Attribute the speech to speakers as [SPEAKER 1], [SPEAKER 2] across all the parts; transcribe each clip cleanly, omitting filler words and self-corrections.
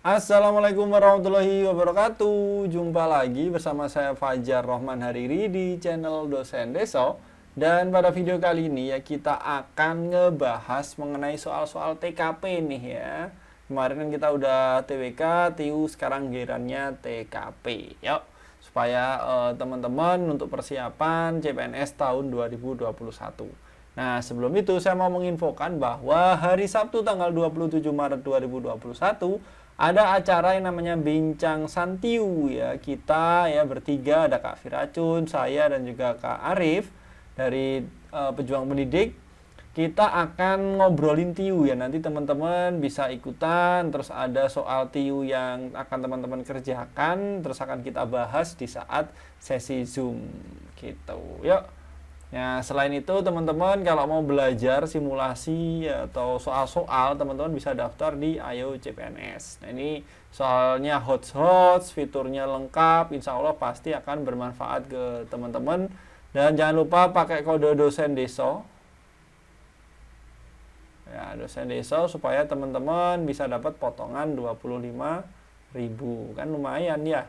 [SPEAKER 1] Assalamualaikum warahmatullahi wabarakatuh. Jumpa lagi bersama saya Fajar Rohman Hariri di channel Dosen Deso. Dan pada video kali ini ya kita akan ngebahas mengenai soal-soal TKP nih ya. Kemarin kan kita udah TWK, TIU, sekarang gilirannya TKP. Yuk, supaya teman-teman untuk persiapan CPNS tahun 2021. Nah, sebelum itu saya mau menginfokan bahwa hari Sabtu tanggal 27 Maret 2021 ada acara yang namanya Bincang Santiu ya. Kita ya bertiga, ada Kak Firacun, saya dan juga Kak Arif dari Pejuang Pendidik. Kita akan ngobrolin TIU ya. Nanti teman-teman bisa ikutan, terus ada soal TIU yang akan teman-teman kerjakan, terus akan kita bahas di saat sesi Zoom gitu. Yuk. Nah, selain itu teman-teman kalau mau belajar simulasi atau soal-soal, teman-teman bisa daftar di Ayo CPNS. Nah, ini soalnya hot, fiturnya lengkap, insya Allah pasti akan bermanfaat ke teman-teman. Dan jangan lupa pakai kode dosen deso. Ya, dosen deso supaya teman-teman bisa dapat potongan 25.000. Kan lumayan ya.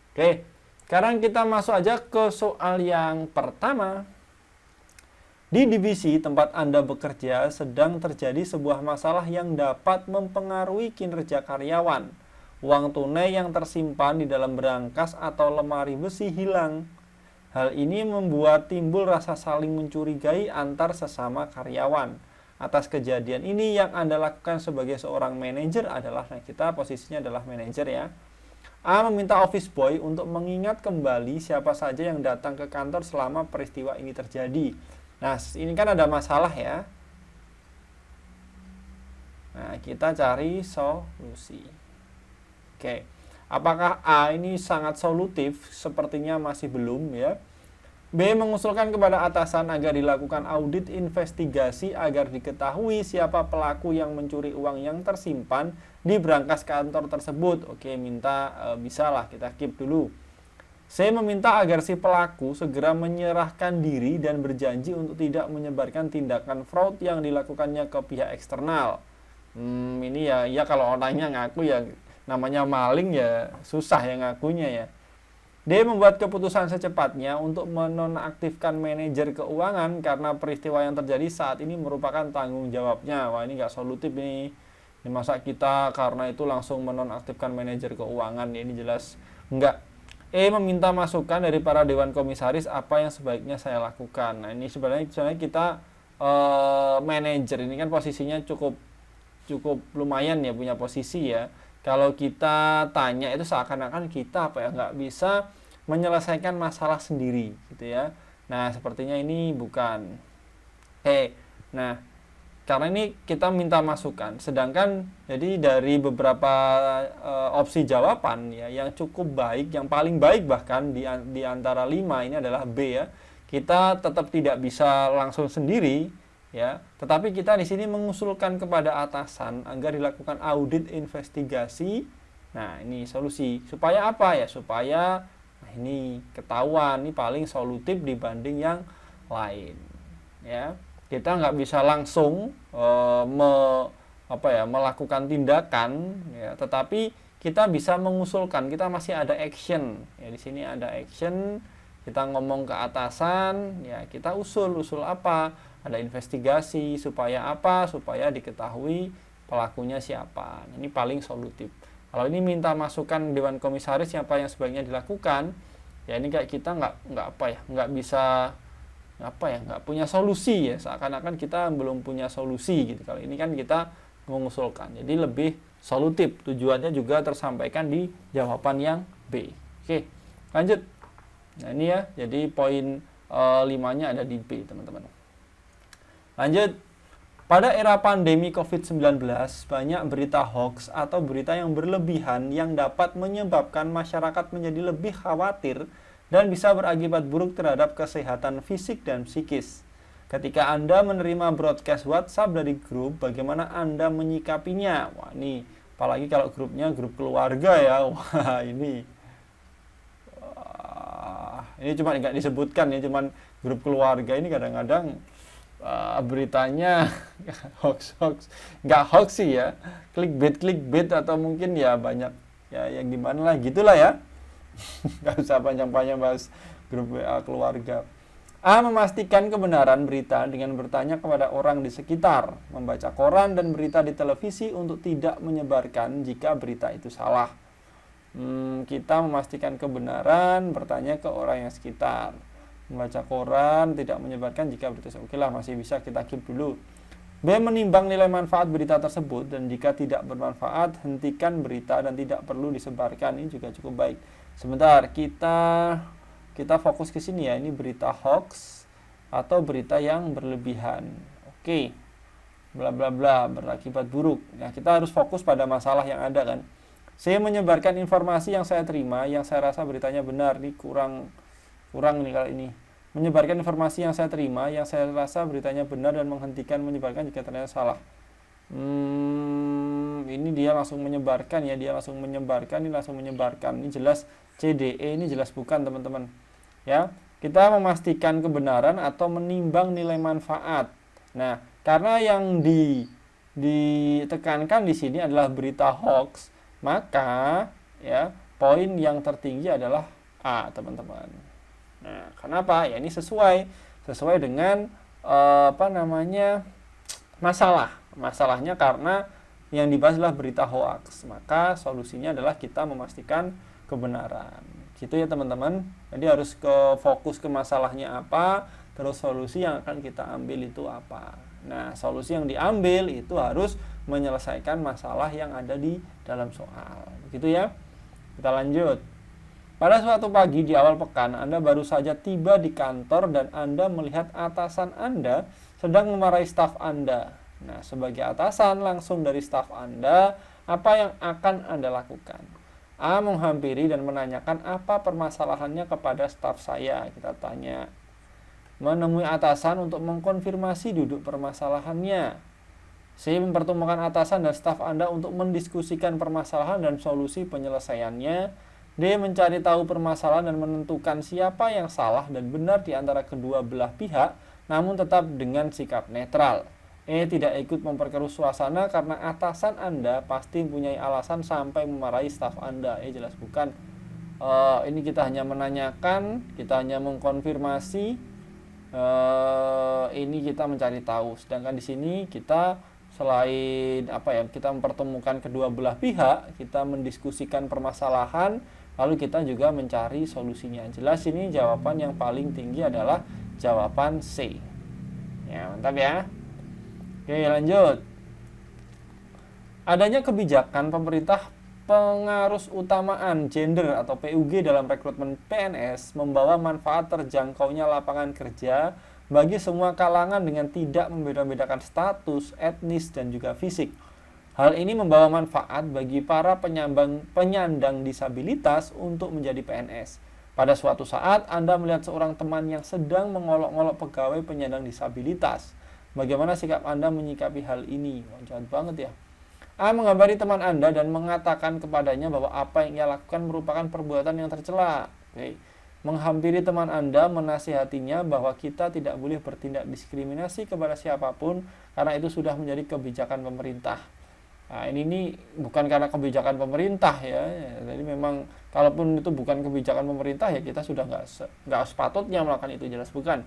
[SPEAKER 1] Oke, sekarang kita masuk aja ke soal yang pertama. Di divisi tempat Anda bekerja sedang terjadi sebuah masalah yang dapat mempengaruhi kinerja karyawan. Uang tunai yang tersimpan di dalam berangkas atau lemari besi hilang. Hal ini membuat timbul rasa saling mencurigai antar sesama karyawan. Atas kejadian ini yang Anda lakukan sebagai seorang manajer adalah, nah kita posisinya adalah manajer ya. A meminta office boy untuk mengingat kembali siapa saja yang datang ke kantor selama peristiwa ini terjadi. Nah, ini kan ada masalah ya. Nah, kita cari solusi. Oke. Apakah A ini sangat solutif? Sepertinya masih belum ya. B mengusulkan kepada atasan agar dilakukan audit investigasi agar diketahui siapa pelaku yang mencuri uang yang tersimpan di berangkas kantor tersebut. Oke, minta bisalah kita keep dulu. C meminta agar si pelaku segera menyerahkan diri dan berjanji untuk tidak menyebarkan tindakan fraud yang dilakukannya ke pihak eksternal. Ini ya kalau orangnya ngaku ya namanya maling ya susah ya ngakunya ya. D membuat keputusan secepatnya untuk menonaktifkan manajer keuangan karena peristiwa yang terjadi saat ini merupakan tanggung jawabnya. Wah, ini nggak solutif nih. Ini masa kita karena itu langsung menonaktifkan manajer keuangan, ya, ini jelas enggak. E meminta masukan dari para dewan komisaris apa yang sebaiknya saya lakukan. Nah, ini sebenarnya kita manajer ini kan posisinya cukup lumayan ya, punya posisi ya. Kalau kita tanya itu seakan-akan kita nggak bisa menyelesaikan masalah sendiri gitu ya. Nah, sepertinya ini bukan. Nah, karena ini kita minta masukan, sedangkan jadi dari beberapa opsi jawaban ya yang cukup baik, yang paling baik bahkan di antara 5 ini adalah B ya. Kita tetap tidak bisa langsung sendiri ya, tetapi kita di sini mengusulkan kepada atasan agar dilakukan audit investigasi. Nah, ini solusi. Supaya apa ya? Supaya ini ketahuan, ini paling solutif dibanding yang lain ya. Kita nggak bisa langsung melakukan tindakan ya, tetapi kita bisa mengusulkan, kita masih ada action ya. Di sini ada action, kita ngomong ke atasan ya, kita usul apa, ada investigasi supaya apa, supaya diketahui pelakunya siapa. Ini paling solutif. Kalau ini minta masukan dewan komisaris siapa yang sebaiknya dilakukan ya, ini kayak kita nggak bisa nggak punya solusi ya, seakan-akan kita belum punya solusi gitu. Kalau ini kan kita mengusulkan, jadi lebih solutif, tujuannya juga tersampaikan di jawaban yang B. Oke, lanjut. Nah, ini ya, jadi poin 5-nya ada di B, teman-teman. Lanjut. Pada era pandemi COVID-19, banyak berita hoax atau berita yang berlebihan yang dapat menyebabkan masyarakat menjadi lebih khawatir dan bisa berakibat buruk terhadap kesehatan fisik dan psikis. Ketika Anda menerima broadcast WhatsApp dari grup, bagaimana Anda menyikapinya? Wah, ini apalagi kalau grupnya grup keluarga ya. Wah, ini cuma nggak disebutkan ya, cuman grup keluarga ini kadang-kadang beritanya hoax, nggak hoax sih ya, clickbait atau mungkin ya banyak ya yang gimana lah gitulah ya. Nggak usah panjang-panjang bahas grup WA keluarga. A. Memastikan kebenaran berita dengan bertanya kepada orang di sekitar, membaca koran dan berita di televisi untuk tidak menyebarkan jika berita itu salah. Kita memastikan kebenaran, bertanya ke orang yang sekitar, membaca koran, tidak menyebarkan jika berita salah. Oke lah, masih bisa kita keep dulu. B. Menimbang nilai manfaat berita tersebut dan jika tidak bermanfaat, hentikan berita dan tidak perlu disebarkan. Ini juga cukup baik. Sebentar, kita fokus ke sini ya. Ini berita hoax atau berita yang berlebihan. Oke. Bla bla bla, berakibat buruk. Nah, kita harus fokus pada masalah yang ada kan. Saya menyebarkan informasi yang saya terima, yang saya rasa beritanya benar. Ini kurang nih kali ini. Menyebarkan informasi yang saya terima, yang saya rasa beritanya benar dan menghentikan menyebarkan jika ternyata salah. Ini dia langsung menyebarkan ya, ini langsung menyebarkan. Ini jelas CDE, ini jelas bukan teman-teman. Ya, kita memastikan kebenaran atau menimbang nilai manfaat. Nah, karena yang ditekankan di sini adalah berita hoax, maka ya poin yang tertinggi adalah A, teman-teman. Nah, kenapa? Ya ini sesuai dengan masalahnya karena yang dibahas adalah berita hoax. Maka solusinya adalah kita memastikan kebenaran. Gitu ya teman-teman. Jadi harus fokus ke masalahnya apa, terus solusi yang akan kita ambil itu apa. Nah, solusi yang diambil itu harus menyelesaikan masalah yang ada di dalam soal. Begitu ya. Kita lanjut. Pada suatu pagi di awal pekan, Anda baru saja tiba di kantor dan Anda melihat atasan Anda sedang memarahi staf Anda. Nah, sebagai atasan langsung dari staf Anda, apa yang akan Anda lakukan? A. Menghampiri dan menanyakan apa permasalahannya kepada staf saya. Kita tanya. Menemui atasan untuk mengkonfirmasi duduk permasalahannya. C. Mempertemukan atasan dan staf Anda untuk mendiskusikan permasalahan dan solusi penyelesaiannya. D. Mencari tahu permasalahan dan menentukan siapa yang salah dan benar di antara kedua belah pihak, namun tetap dengan sikap netral. E. Tidak ikut memperkeruh suasana karena atasan Anda pasti mempunyai alasan sampai memarahi staf Anda. Jelas bukan. Ini kita hanya menanyakan, kita hanya mengkonfirmasi. Ini kita mencari tahu. Sedangkan di sini kita selain kita mempertemukan kedua belah pihak, kita mendiskusikan permasalahan, lalu kita juga mencari solusinya. Jelas ini jawaban yang paling tinggi adalah jawaban C. Ya, mantap ya. Oke, lanjut. Adanya kebijakan pemerintah pengarus utamaan gender atau PUG dalam rekrutmen PNS membawa manfaat terjangkaunya lapangan kerja bagi semua kalangan dengan tidak membeda-bedakan status, etnis, dan juga fisik. Hal ini membawa manfaat bagi para penyandang disabilitas untuk menjadi PNS. Pada suatu saat, Anda melihat seorang teman yang sedang mengolok-olok pegawai penyandang disabilitas. Bagaimana sikap Anda menyikapi hal ini? Jahat banget ya. A. Mengabari teman Anda dan mengatakan kepadanya bahwa apa yang ia lakukan merupakan perbuatan yang tercela. Oke. Menghampiri teman Anda, menasihatinya bahwa kita tidak boleh bertindak diskriminasi kepada siapapun karena itu sudah menjadi kebijakan pemerintah. Nah, ini bukan karena kebijakan pemerintah ya. Jadi memang kalaupun itu bukan kebijakan pemerintah ya kita sudah nggak sepatutnya melakukan itu, jelas bukan.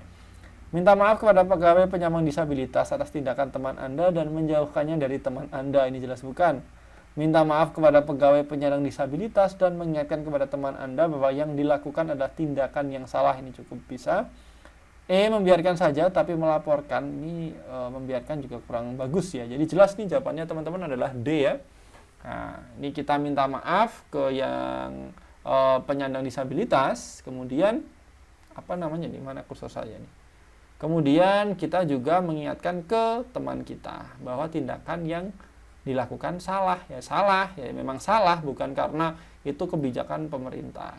[SPEAKER 1] Minta maaf kepada pegawai penyandang disabilitas atas tindakan teman Anda dan menjauhkannya dari teman Anda. Ini jelas bukan. Minta maaf kepada pegawai penyandang disabilitas dan mengingatkan kepada teman Anda bahwa yang dilakukan adalah tindakan yang salah. Ini cukup bisa. E. Membiarkan saja tapi melaporkan. Ini membiarkan juga kurang bagus ya. Jadi jelas nih jawabannya teman-teman adalah D ya. Nah, ini kita minta maaf ke yang penyandang disabilitas. Kemudian di mana kursor saya nih? Kemudian kita juga mengingatkan ke teman kita bahwa tindakan yang dilakukan salah ya memang salah, bukan karena itu kebijakan pemerintah.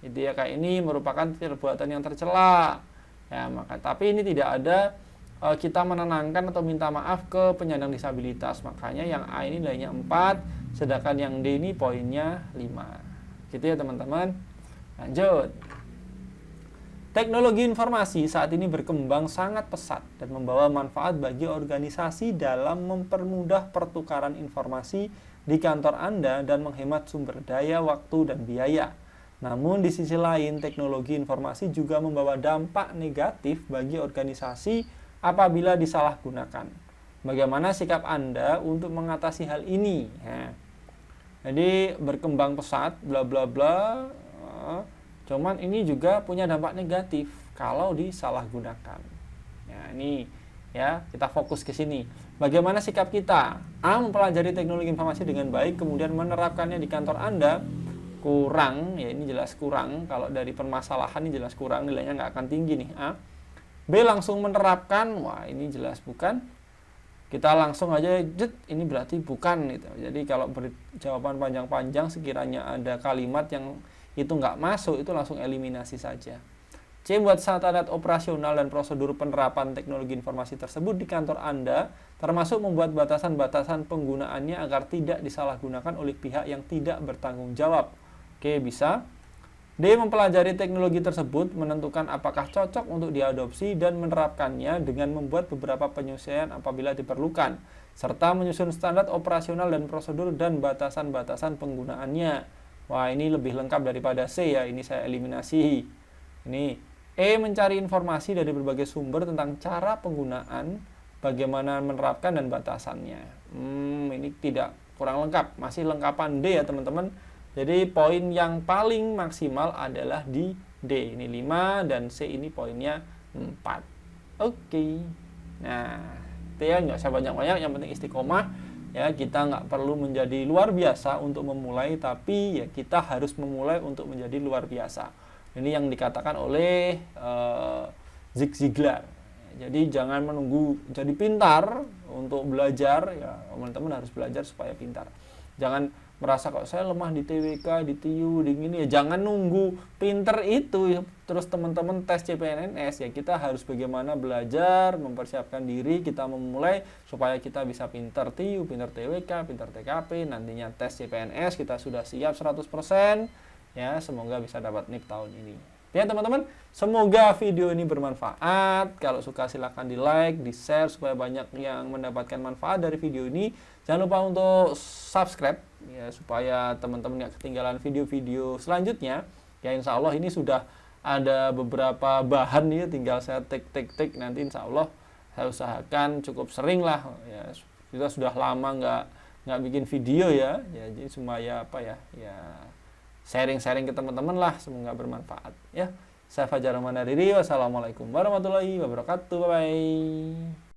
[SPEAKER 1] Itu ya, kayak ini merupakan perbuatan yang tercela. Ya, tapi ini tidak ada kita menenangkan atau minta maaf ke penyandang disabilitas. Makanya yang A ini nilainya 4, sedangkan yang D ini poinnya 5. Gitu ya teman-teman. Lanjut. T. Teknologi informasi saat ini berkembang sangat pesat dan membawa manfaat bagi organisasi dalam mempermudah pertukaran informasi di kantor Anda dan menghemat sumber daya, waktu, dan biaya. Namun di sisi lain, teknologi informasi juga membawa dampak negatif bagi organisasi apabila disalahgunakan. Bagaimana sikap Anda untuk mengatasi hal ini? Jadi berkembang pesat, bla bla bla. Cuman ini juga punya dampak negatif kalau disalahgunakan. Ya, ini ya, kita fokus ke sini. Bagaimana sikap kita? A. Mempelajari teknologi informasi dengan baik, kemudian menerapkannya di kantor Anda. Kurang, ya ini jelas kurang. Kalau dari permasalahan ini jelas kurang, nilainya nggak akan tinggi nih. A. B. Langsung menerapkan. Wah, ini jelas bukan. Kita langsung aja, ini berarti bukan gitu. Jadi kalau jawaban panjang-panjang, sekiranya ada kalimat yang itu nggak masuk, itu langsung eliminasi saja. C. Buat standar operasional dan prosedur penerapan teknologi informasi tersebut di kantor Anda, termasuk membuat batasan-batasan penggunaannya agar tidak disalahgunakan oleh pihak yang tidak bertanggung jawab. Oke, bisa. D. Mempelajari teknologi tersebut, menentukan apakah cocok untuk diadopsi dan menerapkannya dengan membuat beberapa penyesuaian apabila diperlukan, serta menyusun standar operasional dan prosedur dan batasan-batasan penggunaannya. Wah, ini lebih lengkap daripada C ya, ini saya eliminasi. Ini E. Mencari informasi dari berbagai sumber tentang cara penggunaan, bagaimana menerapkan dan batasannya. Ini tidak, kurang lengkap, masih lengkapan D ya teman-teman. Jadi poin yang paling maksimal adalah di D, ini 5 dan C ini poinnya 4. Oke. Nah, itu ya, nggak usah banyak-banyak, yang penting istiqomah. Ya, kita nggak perlu menjadi luar biasa untuk memulai, tapi ya kita harus memulai untuk menjadi luar biasa. Ini yang dikatakan oleh Zig Ziglar. Jadi jangan menunggu jadi pintar untuk belajar, ya teman-teman harus belajar supaya pintar. Jangan merasa kok saya lemah di TWK, di TIU, di gini ya, jangan nunggu pinter itu ya. Terus teman-teman tes CPNS, ya kita harus bagaimana belajar, mempersiapkan diri, kita memulai supaya kita bisa pinter TIU, pinter TWK, pinter TKP, nantinya tes CPNS kita sudah siap 100%, ya semoga bisa dapat NIP tahun ini. Ya teman-teman, semoga video ini bermanfaat. Kalau suka silahkan di like, di share supaya banyak yang mendapatkan manfaat dari video ini. Jangan lupa untuk subscribe ya, supaya teman-teman gak ketinggalan video-video selanjutnya. Ya insya Allah ini sudah ada beberapa bahan ya, tinggal saya tik nanti insya Allah saya usahakan cukup sering lah ya. Kita sudah lama nggak bikin video ya, jadi supaya apa ya, sharing-sharing ke teman-teman lah, semoga bermanfaat ya. Saya Fajar Rahman Hariri, wassalamualaikum warahmatullahi wabarakatuh, bye bye.